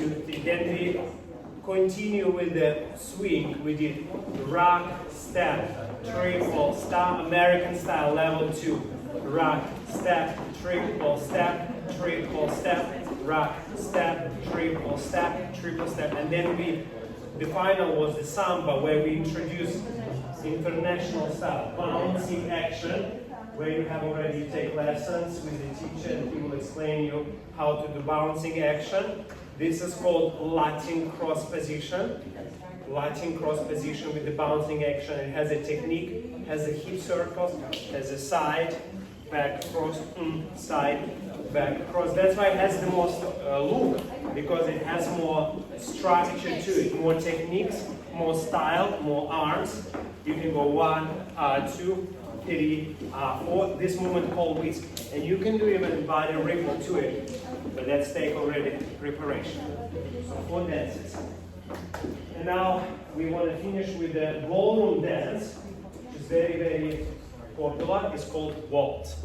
2, 3. Then we continue with the swing. We did rock, step, triple, step, American style, level 2. Rock, step, triple step, rock, step, triple step. And then the final was the samba, where we introduced international style, bouncing action, where you have already take lessons with the teacher and he will explain you how to do bouncing action. This is called Latin cross position. Latin cross position with the bouncing action. It has a technique, has a hip circles, has a side, back, cross, side, back, cross. That's why it has the most look, because it has more structure to it, more techniques, more style, more arms. You can go 1, 2, 3, 4. This movement called whisk, and you can do even body ripple to it, but that's take already preparation. So 4 dances. And now we want to finish with the ballroom dance, which is very, very popular. It's called waltz.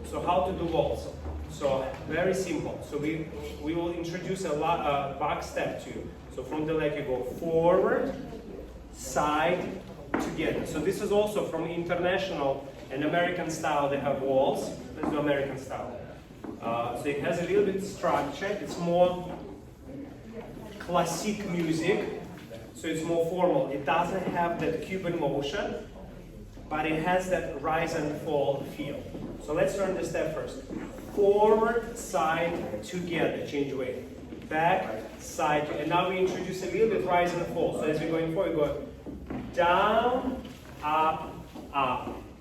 So how to do waltz? So very simple. So we will introduce a back step to you. So from the leg you go forward, side, together. So this is also from international and American style. They have waltz. Let's do American style. So it has a little bit structure. It's more classic music. So it's more formal. It doesn't have that Cuban motion, but it has that rise and fall feel. So let's learn the step first. Forward, side, together, change weight. Back, side, and now we introduce a little bit rise and fall. So as we're going forward, we go down, up,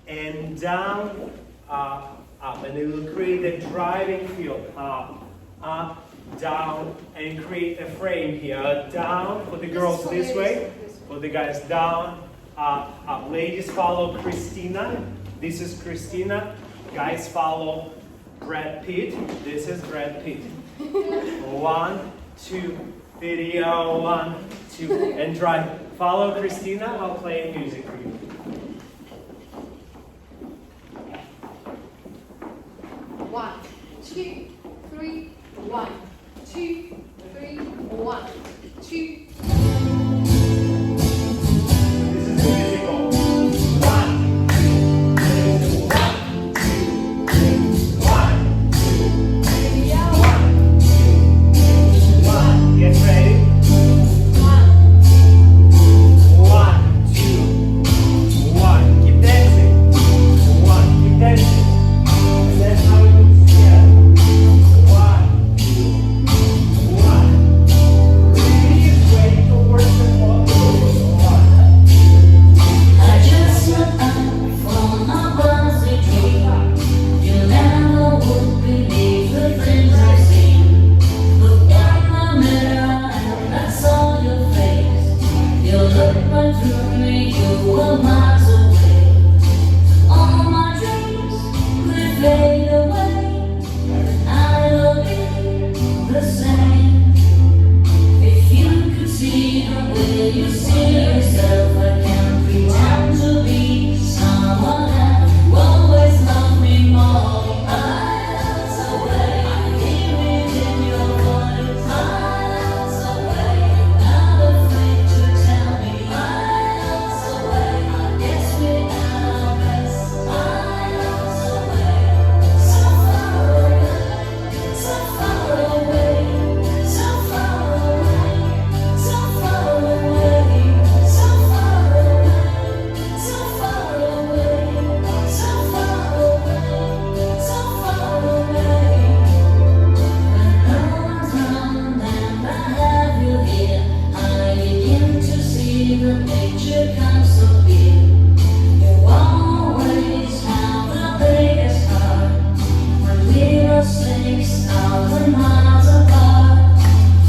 and down, up. And it will create a driving feel. Up, down, and create a frame here. Down, for the girls this way, for the guys down, up. Ladies follow Kristina. This is Kristina. Guys follow Brad Pitt. This is Brad Pitt. 1, 2, 3, 1, 2, and drive. Follow Kristina. I'll play music for you. One, 2, 3, 1, 2, 3, 1, 2,